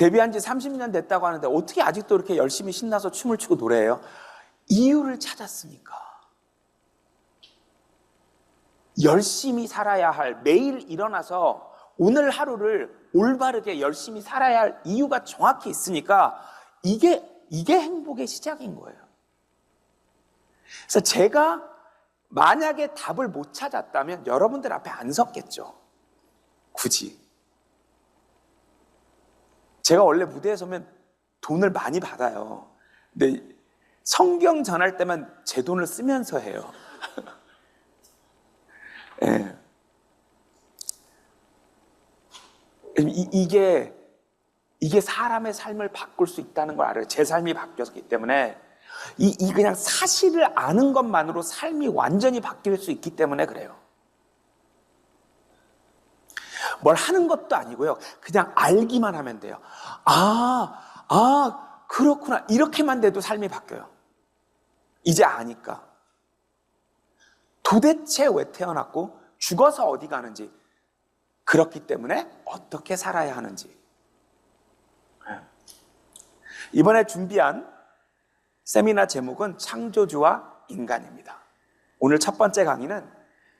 데뷔한 지 30년 됐다고 하는데 어떻게 아직도 이렇게 열심히 신나서 춤을 추고 노래해요? 이유를 찾았으니까. 열심히 살아야 할, 매일 일어나서 오늘 하루를 올바르게 열심히 살아야 할 이유가 정확히 있으니까 이게 행복의 시작인 거예요. 그래서 제가 만약에 답을 못 찾았다면 여러분들 앞에 안 섰겠죠. 굳이. 제가 원래 무대에 서면 돈을 많이 받아요. 근데 성경 전할 때만 제 돈을 쓰면서 해요. 네. 이게 사람의 삶을 바꿀 수 있다는 걸 알아요. 제 삶이 바뀌었기 때문에 이 그냥 사실을 아는 것만으로 삶이 완전히 바뀔 수 있기 때문에 그래요. 뭘 하는 것도 아니고요. 그냥 알기만 하면 돼요. 그렇구나. 이렇게만 돼도 삶이 바뀌어요. 이제 아니까. 도대체 왜 태어났고 죽어서 어디 가는지, 그렇기 때문에 어떻게 살아야 하는지. 이번에 준비한 세미나 제목은 창조주와 인간입니다. 오늘 첫 번째 강의는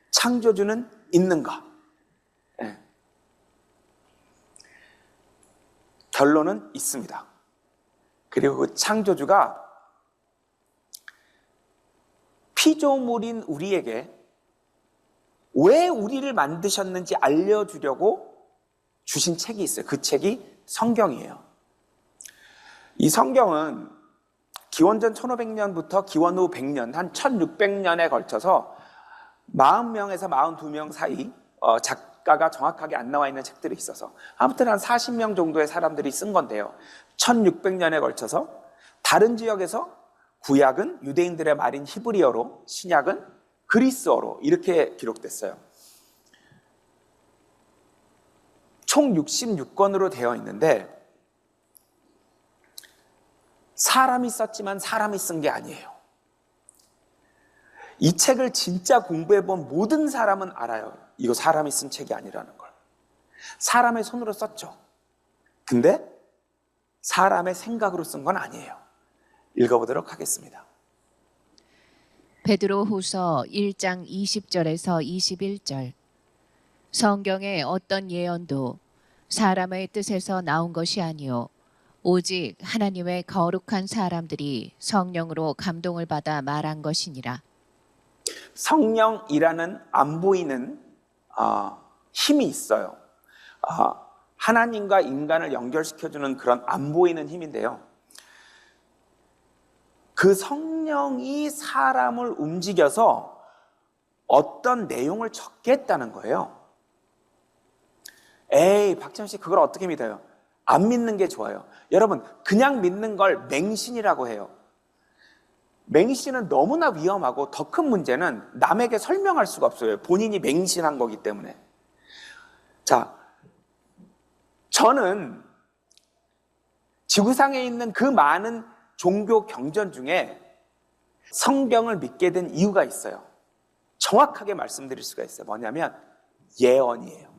창조주는 있는가? 결론은 있습니다. 그리고 그 창조주가 피조물인 우리에게 왜 우리를 만드셨는지 알려주려고 주신 책이 있어요. 그 책이 성경이에요. 이 성경은 기원전 1500년부터 기원 후 100년, 한 1600년에 걸쳐서 40명에서 42명 사이 작가가 정확하게 안 나와 있는 책들이 있어서 아무튼 한 40명 정도의 사람들이 쓴 건데요. 1600년에 걸쳐서 다른 지역에서 구약은 유대인들의 말인 히브리어로, 신약은 그리스어로 이렇게 기록됐어요. 총 66권으로 되어 있는데 사람이 썼지만 사람이 쓴 게 아니에요. 이 책을 진짜 공부해본 모든 사람은 알아요. 이거 사람이 쓴 책이 아니라는 걸. 사람의 손으로 썼죠. 근데 사람의 생각으로 쓴 건 아니에요. 읽어보도록 하겠습니다. 베드로후서 1장 20절에서 21절. 성경의 어떤 예언도 사람의 뜻에서 나온 것이 아니요 오직 하나님의 거룩한 사람들이 성령으로 감동을 받아 말한 것이니라. 성령이라는 안 보이는 힘이 있어요. 하나님과 인간을 연결시켜주는 그런 안 보이는 힘인데요. 그 성령이 사람을 움직여서 어떤 내용을 적게 했다는 거예요. 에이, 박지원 씨 그걸 어떻게 믿어요? 안 믿는 게 좋아요. 여러분, 그냥 믿는 걸 맹신이라고 해요. 맹신은 너무나 위험하고 더 큰 문제는 남에게 설명할 수가 없어요. 본인이 맹신한 거기 때문에. 자, 저는 지구상에 있는 그 많은 종교 경전 중에 성경을 믿게 된 이유가 있어요. 정확하게 말씀드릴 수가 있어요. 뭐냐면 예언이에요.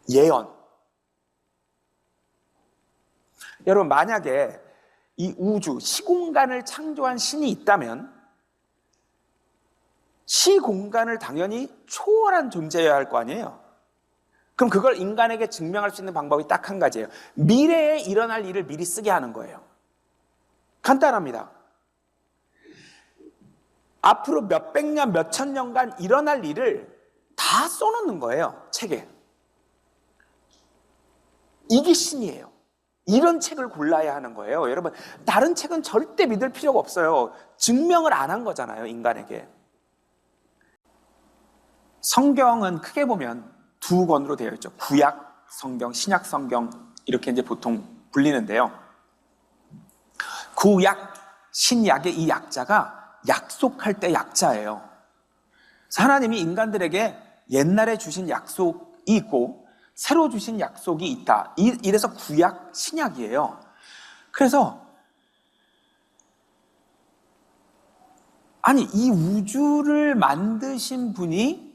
예언. 여러분, 만약에 이 우주, 시공간을 창조한 신이 있다면 시공간을 당연히 초월한 존재여야 할 거 아니에요. 그럼 그걸 인간에게 증명할 수 있는 방법이 딱 한 가지예요. 미래에 일어날 일을 미리 쓰게 하는 거예요. 간단합니다. 앞으로 몇백 년, 몇천 년간 일어날 일을 다 써놓는 거예요, 책에. 이게 신이에요. 이런 책을 골라야 하는 거예요. 여러분, 다른 책은 절대 믿을 필요가 없어요. 증명을 안 한 거잖아요, 인간에게. 성경은 크게 보면 두 권으로 되어 있죠. 구약 성경, 신약 성경 이렇게 이제 보통 불리는데요. 구약, 신약의 이 약자가 약속할 때 약자예요. 하나님이 인간들에게 옛날에 주신 약속이 있고 새로 주신 약속이 있다. 이래서 구약, 신약이에요. 그래서 아니, 이 우주를 만드신 분이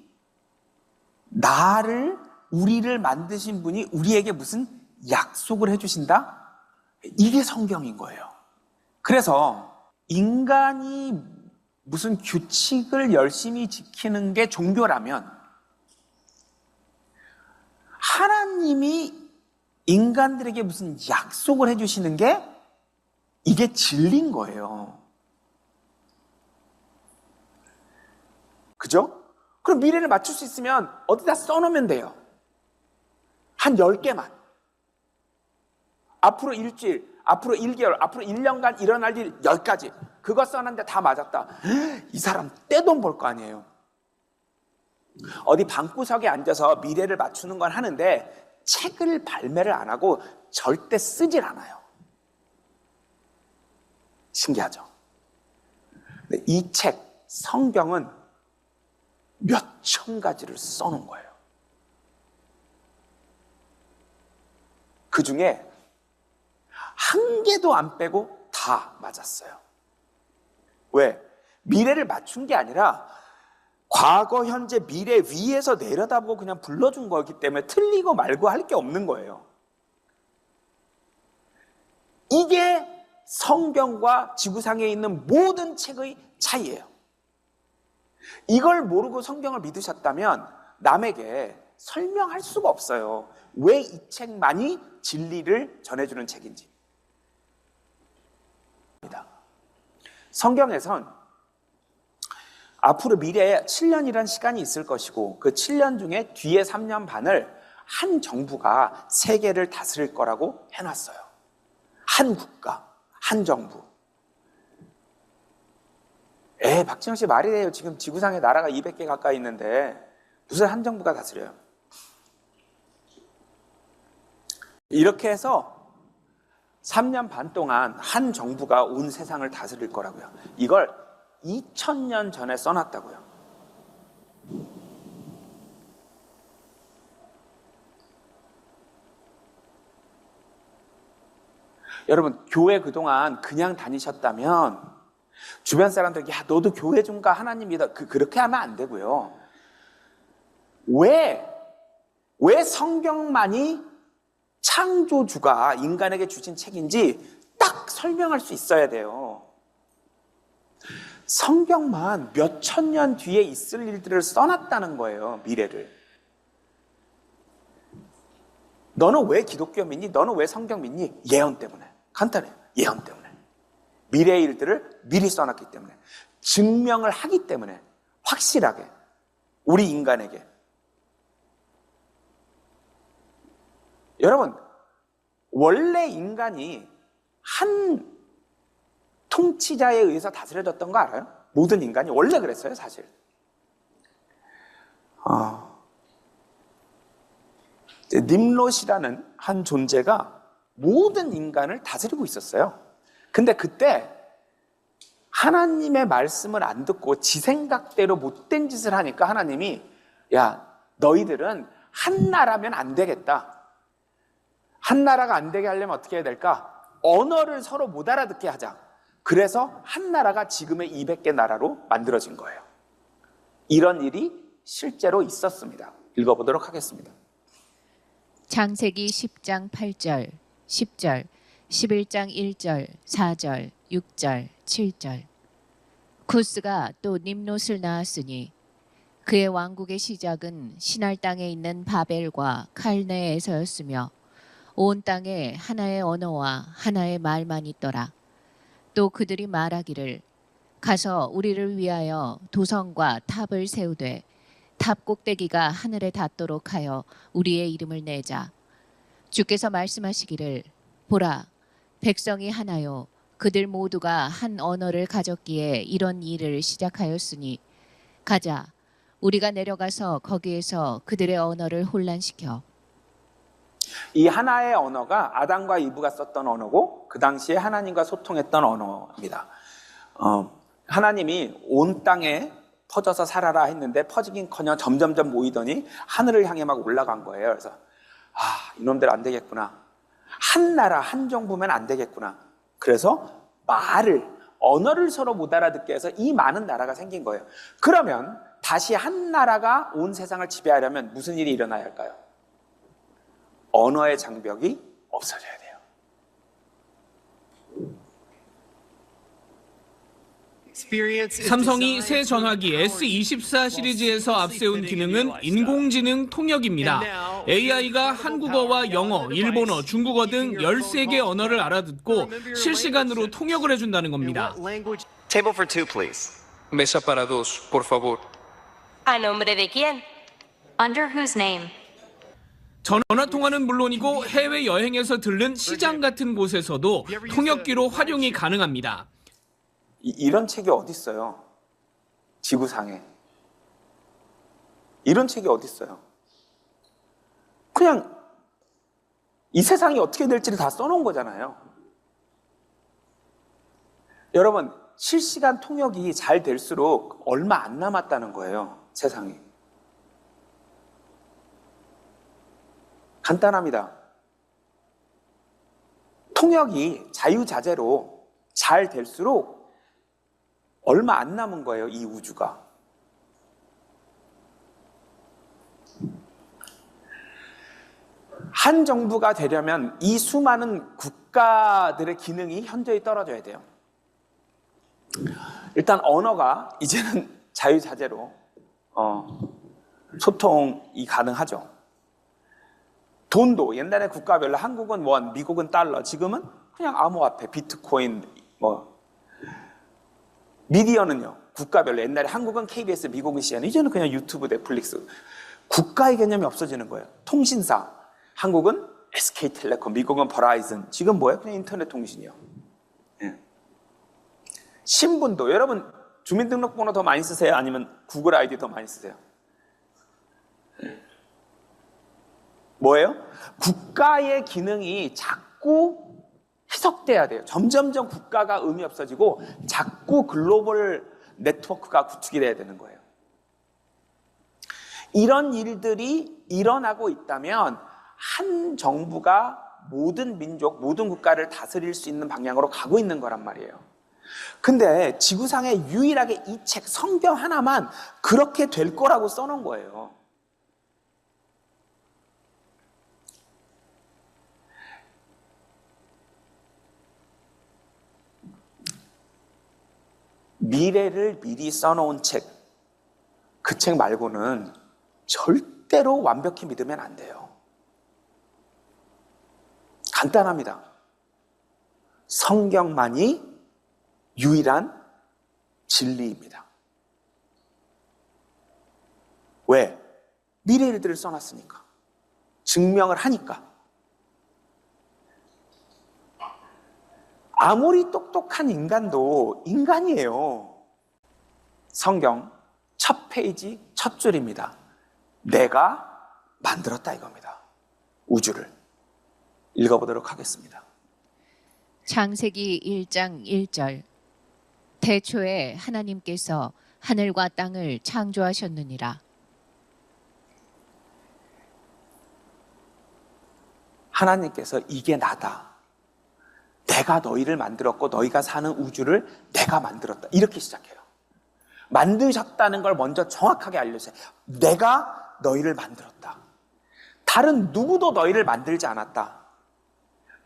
나를 우리를 만드신 분이 우리에게 무슨 약속을 해주신다? 이게 성경인 거예요. 그래서 인간이 무슨 규칙을 열심히 지키는 게 종교라면 하나님이 인간들에게 무슨 약속을 해주시는 게 이게 진리인 거예요. 그죠? 그럼 미래를 맞출 수 있으면 어디다 써놓으면 돼요. 한 10개만. 앞으로 일주일, 앞으로 1개월, 앞으로 1년간 일어날 일 10가지. 그거 써놨는데 다 맞았다. 이 사람 떼돈 벌 거 아니에요. 어디 방구석에 앉아서 미래를 맞추는 건 하는데 책을 발매를 안 하고 절대 쓰질 않아요. 신기하죠? 근데 이 책, 성경은 몇천 가지를 써놓은 거예요. 그 중에 한 개도 안 빼고 다 맞았어요. 왜? 미래를 맞춘 게 아니라 과거, 현재, 미래 위에서 내려다보고 그냥 불러준 거기 때문에 틀리고 말고 할 게 없는 거예요. 이게 성경과 지구상에 있는 모든 책의 차이예요. 이걸 모르고 성경을 믿으셨다면 남에게 설명할 수가 없어요. 왜 이 책만이 진리를 전해주는 책인지. 성경에선 앞으로 미래에 7년이라는 시간이 있을 것이고 그 7년 중에 뒤에 3년 반을 한 정부가 세계를 다스릴 거라고 해놨어요. 한 국가, 한 정부. 박지영 씨 말이 돼요. 지금 지구상에 나라가 200개 가까이 있는데 무슨 한 정부가 다스려요? 이렇게 해서 3년 반 동안 한 정부가 온 세상을 다스릴 거라고요. 이걸 2000년 전에 써놨다고요. 여러분, 교회 그동안 그냥 다니셨다면 주변 사람들에게 야, 너도 교회 좀 가, 하나님 믿어. 그렇게 하면 안 되고요. 왜 성경만이 창조주가 인간에게 주신 책인지 딱 설명할 수 있어야 돼요. 성경만 몇 천 년 뒤에 있을 일들을 써놨다는 거예요, 미래를. 너는 왜 기독교 믿니? 너는 왜 성경 믿니? 예언 때문에. 간단해요. 예언 때문에. 미래의 일들을 미리 써놨기 때문에. 증명을 하기 때문에. 확실하게. 우리 인간에게. 여러분, 원래 인간이 한 통치자에 의해서 다스려졌던 거 알아요? 모든 인간이 원래 그랬어요, 사실. 님롯이라는 한 존재가 모든 인간을 다스리고 있었어요. 근데 그때 하나님의 말씀을 안 듣고 지 생각대로 못된 짓을 하니까 하나님이 야, 너희들은 한 나라면 안 되겠다. 한 나라가 안 되게 하려면 어떻게 해야 될까? 언어를 서로 못 알아듣게 하자. 그래서 한 나라가 지금의 200개 나라로 만들어진 거예요. 이런 일이 실제로 있었습니다. 읽어보도록 하겠습니다. 창세기 10장 8절, 10절, 11장 1절, 4절, 6절, 7절. 쿠스가 또 님롯을 낳았으니 그의 왕국의 시작은 시날 땅에 있는 바벨과 칼네에서였으며 온 땅에 하나의 언어와 하나의 말만 있더라. 또 그들이 말하기를 가서 우리를 위하여 도성과 탑을 세우되 탑 꼭대기가 하늘에 닿도록 하여 우리의 이름을 내자. 주께서 말씀하시기를 보라, 백성이 하나요 그들 모두가 한 언어를 가졌기에 이런 일을 시작하였으니 가자, 우리가 내려가서 거기에서 그들의 언어를 혼란시켜. 이 하나의 언어가 아담과 이브가 썼던 언어고 그 당시에 하나님과 소통했던 언어입니다. 하나님이 온 땅에 퍼져서 살아라 했는데 퍼지긴커녕 점점점 모이더니 하늘을 향해 막 올라간 거예요. 그래서 이놈들 안 되겠구나. 한 나라 한 정부면 안 되겠구나. 그래서 언어를 서로 못 알아듣게 해서 이 많은 나라가 생긴 거예요. 그러면 다시 한 나라가 온 세상을 지배하려면 무슨 일이 일어나야 할까요? 언어의 장벽이 없어져야 돼요. 삼성이 새 전화기 S24 시리즈에서 앞세운 기능은 인공지능 통역입니다. AI가 한국어와 영어, 일본어, 중국어 등 13개 언어를 알아듣고 실시간으로 통역을 해준다는 겁니다. Table for two, please. Mesa para dos, por favor. ¿A nombre de quién? Under whose name? 전화 통화는 물론이고 해외 여행에서 들른 시장 같은 곳에서도 통역기로 활용이 가능합니다. 이런 책이 어디 있어요? 지구상에. 이런 책이 어디 있어요? 그냥 이 세상이 어떻게 될지를 다 써놓은 거잖아요. 여러분, 실시간 통역이 잘 될수록 얼마 안 남았다는 거예요, 세상이. 간단합니다. 통역이 자유자재로 잘 될수록 얼마 안 남은 거예요, 이 우주가. 한 정부가 되려면 이 수많은 국가들의 기능이 현저히 떨어져야 돼요. 일단 언어가 이제는 자유자재로 소통이 가능하죠. 돈도 옛날에 국가별로 한국은 원, 미국은 달러, 지금은 그냥 암호화폐, 비트코인, 미디어는요, 국가별로 옛날에 한국은 KBS, 미국은 CNN, 이제는 그냥 유튜브, 넷플릭스. 국가의 개념이 없어지는 거예요. 통신사, 한국은 SK텔레콤, 미국은 버라이즌, 지금 뭐예요? 그냥 인터넷 통신이요. 예. 신분도, 여러분 주민등록번호 더 많이 쓰세요? 아니면 구글 아이디 더 많이 쓰세요? 뭐예요? 국가의 기능이 자꾸 해석돼야 돼요. 점점점 국가가 의미 없어지고 자꾸 글로벌 네트워크가 구축이 돼야 되는 거예요. 이런 일들이 일어나고 있다면 한 정부가 모든 민족, 모든 국가를 다스릴 수 있는 방향으로 가고 있는 거란 말이에요. 근데 지구상에 유일하게 이 책, 성경 하나만 그렇게 될 거라고 써놓은 거예요. 미래를 미리 써놓은 책, 그 책 말고는 절대로 완벽히 믿으면 안 돼요. 간단합니다. 성경만이 유일한 진리입니다. 왜? 미래 일들을 써놨으니까. 증명을 하니까. 아무리 똑똑한 인간도 인간이에요. 성경 첫 페이지 첫 줄입니다. 내가 만들었다 이겁니다. 우주를. 읽어보도록 하겠습니다. 창세기 1장 1절. 태초에 하나님께서 하늘과 땅을 창조하셨느니라. 하나님께서 이게 나다. 내가 너희를 만들었고 너희가 사는 우주를 내가 만들었다. 이렇게 시작해요. 만드셨다는 걸 먼저 정확하게 알려주세요. 내가 너희를 만들었다. 다른 누구도 너희를 만들지 않았다.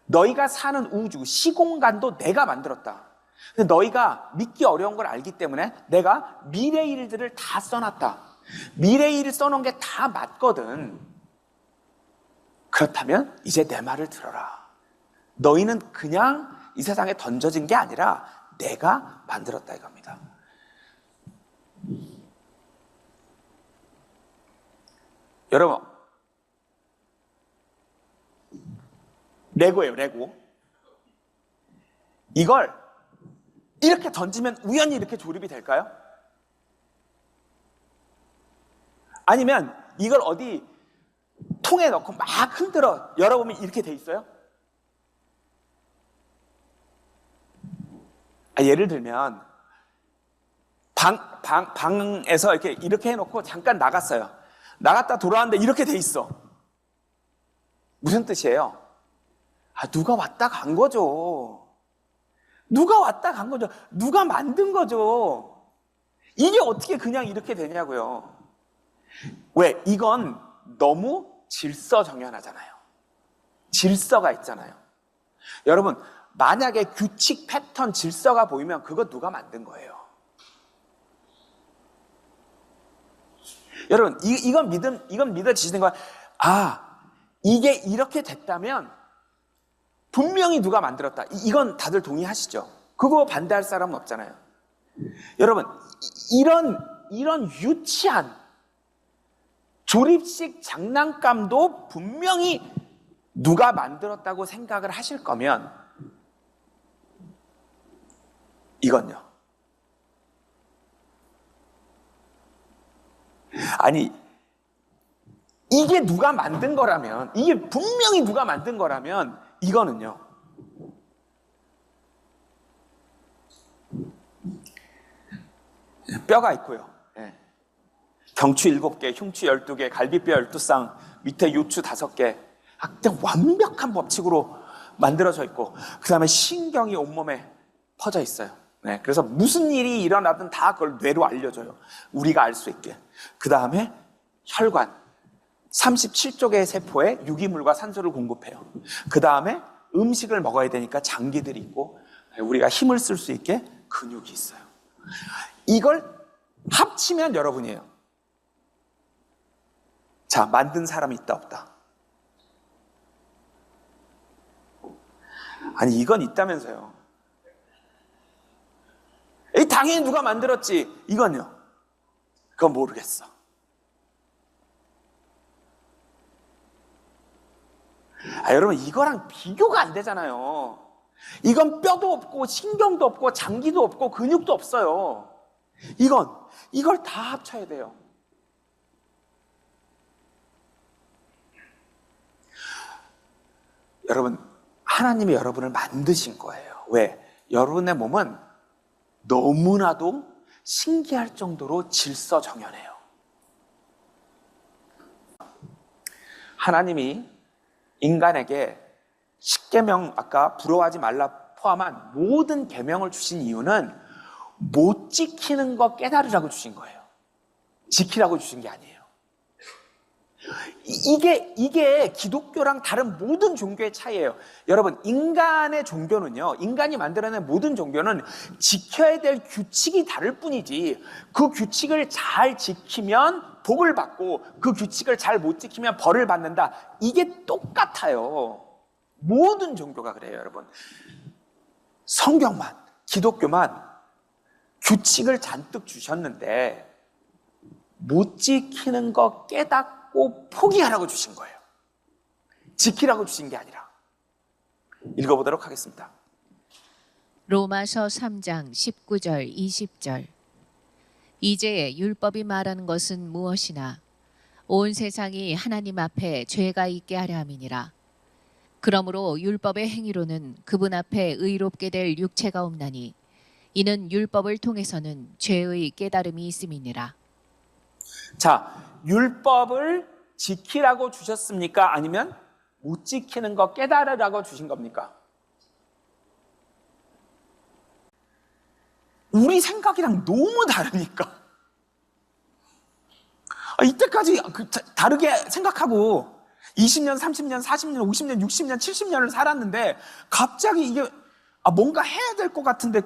너희가 사는 우주, 시공간도 내가 만들었다. 근데 너희가 믿기 어려운 걸 알기 때문에 내가 미래 일들을 다 써놨다. 미래 일을 써놓은 게 다 맞거든. 그렇다면 이제 내 말을 들어라. 너희는 그냥 이 세상에 던져진 게 아니라 내가 만들었다 이겁니다. 여러분, 레고예요, 레고. 이걸 이렇게 던지면 우연히 이렇게 조립이 될까요? 아니면 이걸 어디 통에 넣고 막 흔들어 열어보면 이렇게 돼 있어요? 예를 들면 방에서 이렇게 해놓고 잠깐 나갔어요. 나갔다 돌아왔는데 이렇게 돼 있어. 무슨 뜻이에요? 누가 왔다 간 거죠. 누가 왔다 간 거죠. 누가 만든 거죠. 이게 어떻게 그냥 이렇게 되냐고요. 왜? 이건 너무 질서정연하잖아요. 질서가 있잖아요. 여러분, 만약에 규칙, 패턴, 질서가 보이면 그거 누가 만든 거예요? 여러분, 이건 믿어지시는 거야. 아, 이게 이렇게 됐다면 분명히 누가 만들었다. 이건 다들 동의하시죠? 그거 반대할 사람은 없잖아요. 여러분, 이런 유치한 조립식 장난감도 분명히 누가 만들었다고 생각을 하실 거면 이건요. 아니, 이게 누가 만든 거라면, 이게 분명히 누가 만든 거라면 이거는요. 뼈가 있고요. 경추 7개, 흉추 12개, 갈비뼈 12쌍, 밑에 요추 5개. 그냥 완벽한 법칙으로 만들어져 있고, 그 다음에 신경이 온몸에 퍼져 있어요. 그래서 무슨 일이 일어나든 다 그걸 뇌로 알려줘요. 우리가 알 수 있게. 그 다음에 혈관, 37조 개의 세포에 유기물과 산소를 공급해요. 그 다음에 음식을 먹어야 되니까 장기들이 있고, 우리가 힘을 쓸 수 있게 근육이 있어요. 이걸 합치면 여러분이에요. 자, 만든 사람이 있다 없다? 아니, 이건 있다면서요. 당연히 누가 만들었지. 이건요, 그건 모르겠어. 여러분, 이거랑 비교가 안 되잖아요. 이건 뼈도 없고 신경도 없고 장기도 없고 근육도 없어요. 이걸 다 합쳐야 돼요. 여러분, 하나님이 여러분을 만드신 거예요. 왜? 여러분의 몸은 너무나도 신기할 정도로 질서정연해요. 하나님이 인간에게 10계명, 아까 부러워하지 말라 포함한 모든 계명을 주신 이유는 못 지키는 거 깨달으라고 주신 거예요. 지키라고 주신 게 아니에요. 이게 기독교랑 다른 모든 종교의 차이예요. 여러분, 인간의 종교는요, 인간이 만들어낸 모든 종교는 지켜야 될 규칙이 다를 뿐이지, 그 규칙을 잘 지키면 복을 받고 그 규칙을 잘 못 지키면 벌을 받는다. 이게 똑같아요. 모든 종교가 그래요, 여러분. 성경만, 기독교만 규칙을 잔뜩 주셨는데 못 지키는 거 깨닫고 포기하라고 주신 거예요. 지키라고 주신 게 아니라. 읽어보도록 하겠습니다. 로마서 3장 19절 20절. 이제 율법이 말하는 것은 무엇이나 온 세상이 하나님 앞에 죄가 있게 하려 함이니라. 그러므로 율법의 행위로는 그분 앞에 의롭게 될 육체가 없나니 이는 율법을 통해서는 죄의 깨달음이 있음이니라. 자, 율법을 지키라고 주셨습니까? 아니면 못 지키는 거 깨달으라고 주신 겁니까? 우리 생각이랑 너무 다르니까. 이때까지 다르게 생각하고 20년, 30년, 40년, 50년, 60년, 70년을 살았는데 갑자기 이게 뭔가 해야 될 것 같은데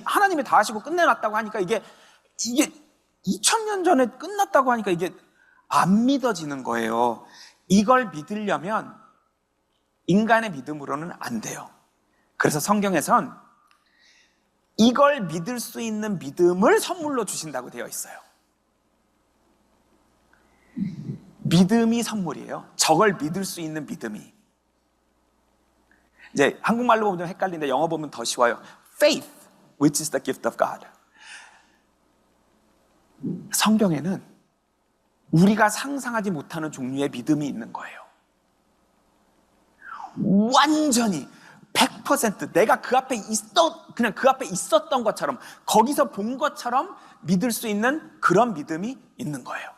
하나님이 다 하시고 끝내놨다고 하니까 이게 2000년 전에 끝났다고 하니까 이게 안 믿어지는 거예요. 이걸 믿으려면 인간의 믿음으로는 안 돼요. 그래서 성경에선 이걸 믿을 수 있는 믿음을 선물로 주신다고 되어 있어요. 믿음이 선물이에요. 저걸 믿을 수 있는 믿음이. 이제 한국말로 보면 좀 헷갈리는데 영어 보면 더 쉬워요. Faith, which is the gift of God. 성경에는 우리가 상상하지 못하는 종류의 믿음이 있는 거예요. 완전히 100% 내가 그냥 그 앞에 있었던 것처럼, 거기서 본 것처럼 믿을 수 있는 그런 믿음이 있는 거예요.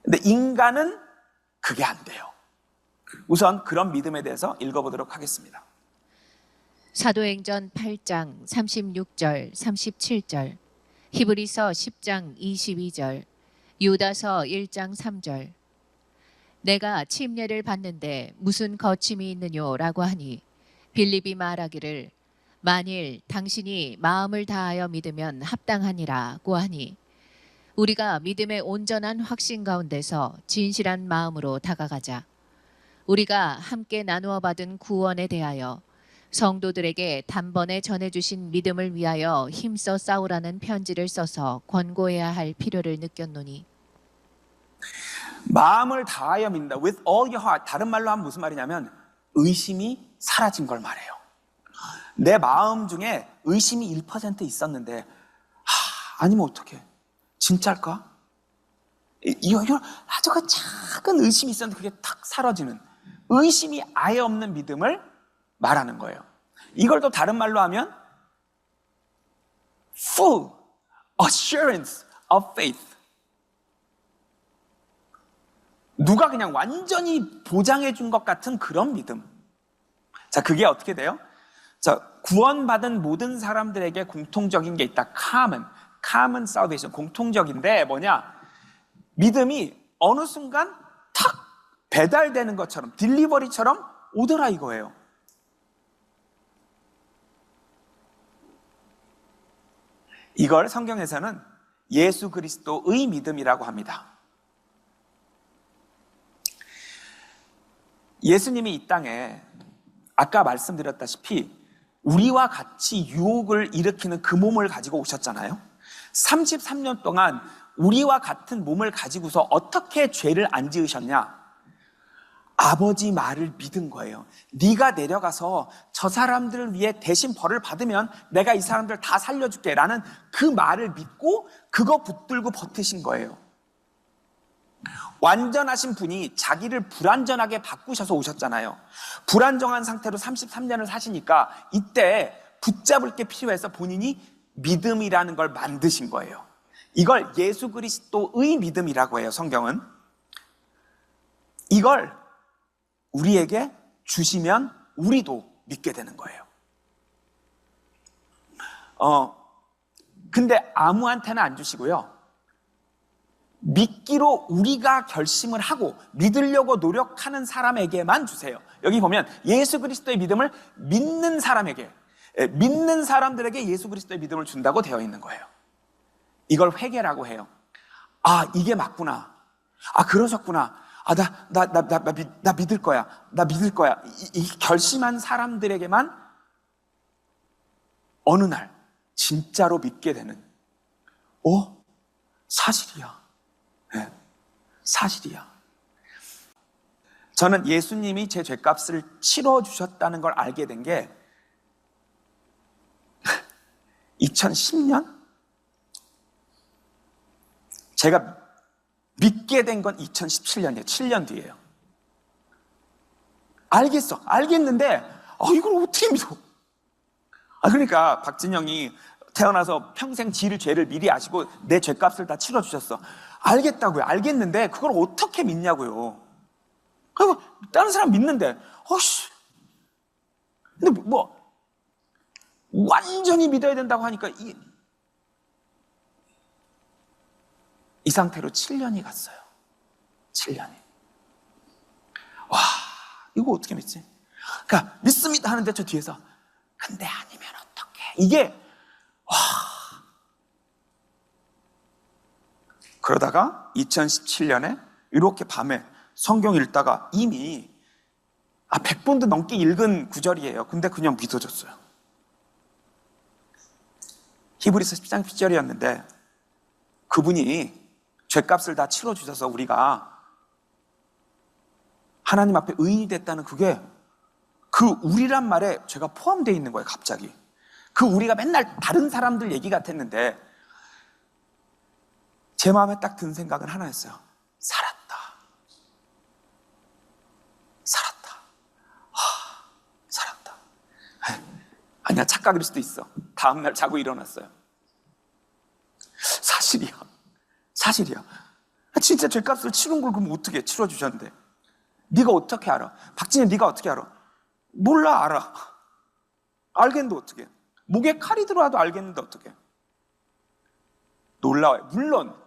근데 인간은 그게 안 돼요. 우선 그런 믿음에 대해서 읽어보도록 하겠습니다. 사도행전 8장 36절 37절, 히브리서 10장 22절, 유다서 1장 3절. 내가 침례를 받는데 무슨 거침이 있느냐라고 하니 빌립이 말하기를 만일 당신이 마음을 다하여 믿으면 합당하니라고 하니 우리가 믿음의 온전한 확신 가운데서 진실한 마음으로 다가가자. 우리가 함께 나누어 받은 구원에 대하여 성도들에게 단번에 전해주신 믿음을 위하여 힘써 싸우라는 편지를 써서 권고해야 할 필요를 느꼈노니 마음을 다하여 믿는다. With all your heart. 다른 말로 하면 무슨 말이냐면 의심이 사라진 걸 말해요. 내 마음 중에 의심이 1% 있었는데 아니면 어떡해? 진짜일까? 이런 아주 그 작은 의심이 있었는데 그게 탁 사라지는 의심이 아예 없는 믿음을 말하는 거예요. 이걸 또 다른 말로 하면 full assurance of faith. 누가 그냥 완전히 보장해 준 것 같은 그런 믿음. 자, 그게 어떻게 돼요? 자, 구원받은 모든 사람들에게 공통적인 게 있다. common salvation. 공통적인데 뭐냐? 믿음이 어느 순간 탁 배달되는 것처럼, 딜리버리처럼 오더라 이거예요. 이걸 성경에서는 예수 그리스도의 믿음이라고 합니다. 예수님이 이 땅에 아까 말씀드렸다시피 우리와 같이 유혹을 일으키는 그 몸을 가지고 오셨잖아요. 33년 동안 우리와 같은 몸을 가지고서 어떻게 죄를 안 지으셨냐? 아버지 말을 믿은 거예요. 네가 내려가서 저 사람들을 위해 대신 벌을 받으면 내가 이 사람들 다 살려줄게 라는 그 말을 믿고 그거 붙들고 버티신 거예요. 완전하신 분이 자기를 불완전하게 바꾸셔서 오셨잖아요. 불안정한 상태로 33년을 사시니까 이때 붙잡을 게 필요해서 본인이 믿음이라는 걸 만드신 거예요. 이걸 예수 그리스도의 믿음이라고 해요. 성경은 이걸 우리에게 주시면 우리도 믿게 되는 거예요. 근데 아무한테나 안 주시고요. 믿기로 우리가 결심을 하고 믿으려고 노력하는 사람에게만 주세요. 여기 보면 예수 그리스도의 믿음을 믿는 사람에게, 믿는 사람들에게 예수 그리스도의 믿음을 준다고 되어 있는 거예요. 이걸 회개라고 해요. 아, 이게 맞구나. 아, 그러셨구나. 아, 나 믿을 거야. 나 믿을 거야. 이 결심한 사람들에게만 어느 날 진짜로 믿게 되는, 사실이야. 네, 사실이야. 저는 예수님이 제 죄값을 치러주셨다는 걸 알게 된 게 2010년? 제가 믿게 된 건 2017년이에요. 7년 뒤에요. 알겠는데 이걸 어떻게 믿어? 그러니까 박진영이 태어나서 평생 지을 죄를 미리 아시고 내 죄값을 다 치러주셨어. 알겠다고요. 알겠는데 그걸 어떻게 믿냐고요. 그리고 다른 사람 믿는데 근데 완전히 믿어야 된다고 하니까 이 상태로 7년이 갔어요. 7년이. 와, 이거 어떻게 믿지? 그러니까 믿습니다 하는데 저 뒤에서 근데 아니면 어떡해. 이게 그러다가 2017년에 이렇게 밤에 성경 읽다가 이미 100번도 넘게 읽은 구절이에요. 근데 그냥 믿어졌어요. 히브리서 10장 10절이었는데 그분이 죄값을 다 치러주셔서 우리가 하나님 앞에 의인이 됐다는 그게 그 우리란 말에 죄가 포함되어 있는 거예요. 갑자기 그 우리가 맨날 다른 사람들 얘기 같았는데 제 마음에 딱 든 생각은 하나였어요. 살았다. 아니야, 착각일 수도 있어. 다음날 자고 일어났어요. 사실이야. 진짜 죄값을 치른 걸 그럼 어떻게 치러주셨는데? 네가 어떻게 알아? 박진희 네가 어떻게 알아? 몰라. 알아. 알겠는데 어떻게? 목에 칼이 들어와도 알겠는데 어떻게? 놀라워요. 물론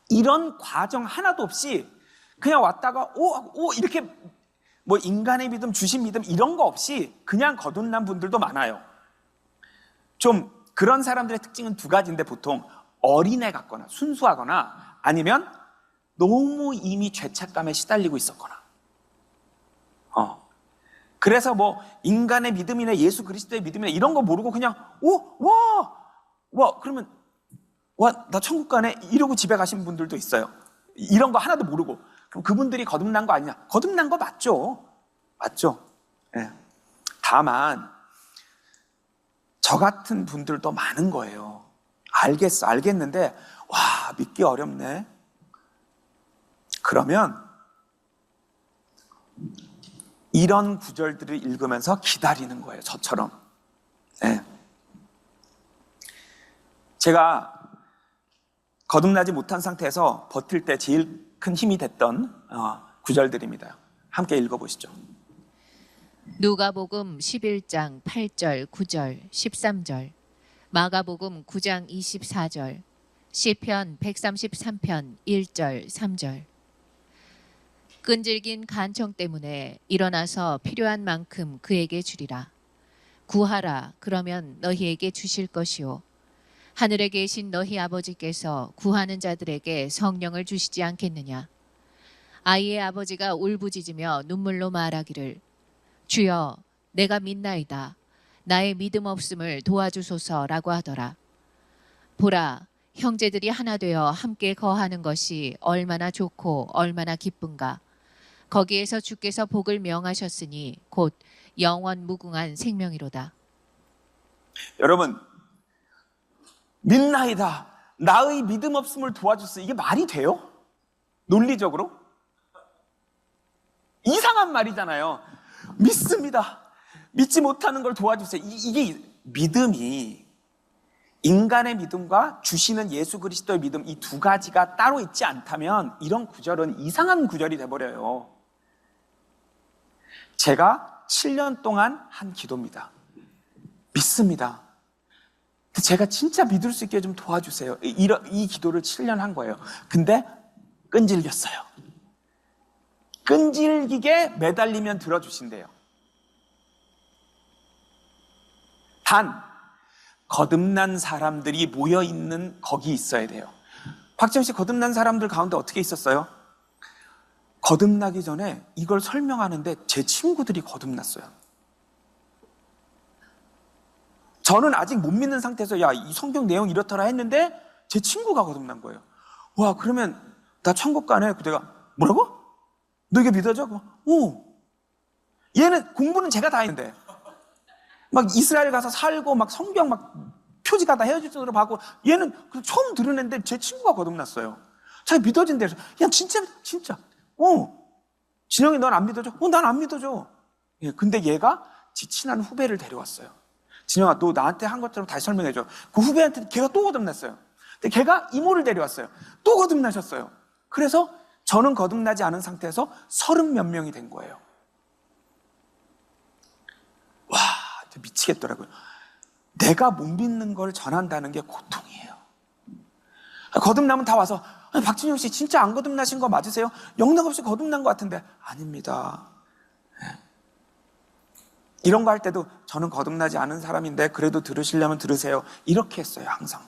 이런 과정 하나도 없이 그냥 왔다가 오 이렇게 뭐 인간의 믿음, 주신 믿음 이런 거 없이 그냥 거듭난 분들도 많아요. 좀 그런 사람들의 특징은 두 가지인데 보통 어린애 같거나 순수하거나 아니면 너무 이미 죄책감에 시달리고 있었거나. 그래서 뭐 인간의 믿음이나 예수 그리스도의 믿음이나 이런 거 모르고 그냥 와 그러면 와 나 천국 가네 이러고 집에 가신 분들도 있어요. 이런 거 하나도 모르고. 그럼 그분들이 거듭난 거 아니냐? 거듭난 거 맞죠. 네. 다만 저 같은 분들도 많은 거예요. 알겠는데 와 믿기 어렵네. 그러면 이런 구절들을 읽으면서 기다리는 거예요. 저처럼. 네. 제가 거듭나지 못한 상태에서 버틸 때 제일 큰 힘이 됐던 구절들입니다. 함께 읽어보시죠. 누가복음 11장 8절, 9절, 13절, 마가복음 9장 24절, 시편 133편 1절, 3절. 끈질긴 간청 때문에 일어나서 필요한 만큼 그에게 주리라. 구하라, 그러면 너희에게 주실 것이요. 하늘에 계신 너희 아버지께서 구하는 자들에게 성령을 주시지 않겠느냐. 아이의 아버지가 울부짖으며 눈물로 말하기를 주여 내가 믿나이다. 나의 믿음 없음을 도와주소서라고 하더라. 보라, 형제들이 하나 되어 함께 거하는 것이 얼마나 좋고 얼마나 기쁜가. 거기에서 주께서 복을 명하셨으니 곧 영원 무궁한 생명이로다. 여러분, 믿나이다. 나의 믿음 없음을 도와주소서. 이게 말이 돼요? 논리적으로? 이상한 말이잖아요. 믿습니다. 믿지 못하는 걸 도와주세요. 이게 믿음이 인간의 믿음과 주시는 예수 그리스도의 믿음 이 두 가지가 따로 있지 않다면 이런 구절은 이상한 구절이 돼버려요. 제가 7년 동안 한 기도입니다. 믿습니다. 제가 진짜 믿을 수 있게 좀 도와주세요. 이 기도를 7년 한 거예요. 근데 끈질겼어요. 끈질기게 매달리면 들어주신대요. 단 거듭난 사람들이 모여있는 거기 있어야 돼요. 박지원 씨 거듭난 사람들 가운데 어떻게 있었어요? 거듭나기 전에 이걸 설명하는데 제 친구들이 거듭났어요. 저는 아직 못 믿는 상태에서 야, 이 성경 내용 이렇더라 했는데 제 친구가 거듭난 거예요. 와, 그러면 나 천국 가네. 내가 뭐라고? 너 이게 믿어져? 얘는 공부는 제가 다 했는데 막 이스라엘 가서 살고 막 성경 막 표지가 다 헤어질 정도로 하고 얘는 처음 들은 제 친구가 거듭났어요. 자기 믿어진대. 야, 진짜. 진영이 넌 안 믿어져? 난 안 믿어져. 예, 근데 얘가 지 친한 후배를 데려왔어요. 진영아, 너 나한테 한 것처럼 다시 설명해줘. 그 후배한테 걔가 또 거듭났어요. 근데 걔가 이모를 데려왔어요. 또 거듭나셨어요. 그래서 저는 거듭나지 않은 상태에서 30몇 명이 된 거예요. 와, 미치겠더라고요. 내가 못 믿는 걸 전한다는 게 고통이에요. 거듭나면 다 와서 박진영 씨 진짜 안 거듭나신 거 맞으세요? 영락 없이 거듭난 것 같은데 아닙니다. 이런 거 할 때도 저는 거듭나지 않은 사람인데 그래도 들으시려면 들으세요. 이렇게 했어요, 항상.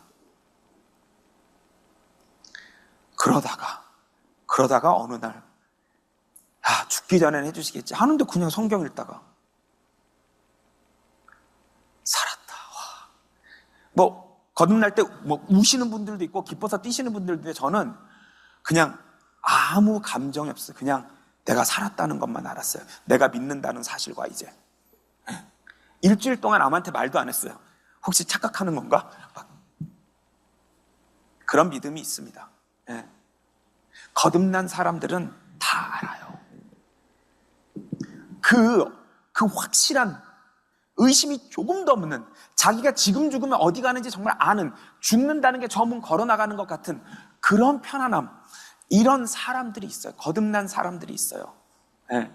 그러다가 어느 날 죽기 전에는 해주시겠지 하는데 그냥 성경 읽다가 살았다. 와. 뭐 거듭날 때 뭐 우시는 분들도 있고 기뻐서 뛰시는 분들도 있는데 저는 그냥 아무 감정이 없어요. 그냥 내가 살았다는 것만 알았어요. 내가 믿는다는 사실과 이제 일주일 동안 아무한테 말도 안 했어요. 혹시 착각하는 건가? 그런 믿음이 있습니다. 예. 거듭난 사람들은 다 알아요. 그 확실한 의심이 조금도 없는 자기가 지금 죽으면 어디 가는지 정말 아는 죽는다는 게 저 문 걸어나가는 것 같은 그런 편안함 이런 사람들이 있어요. 거듭난 사람들이 있어요. 예.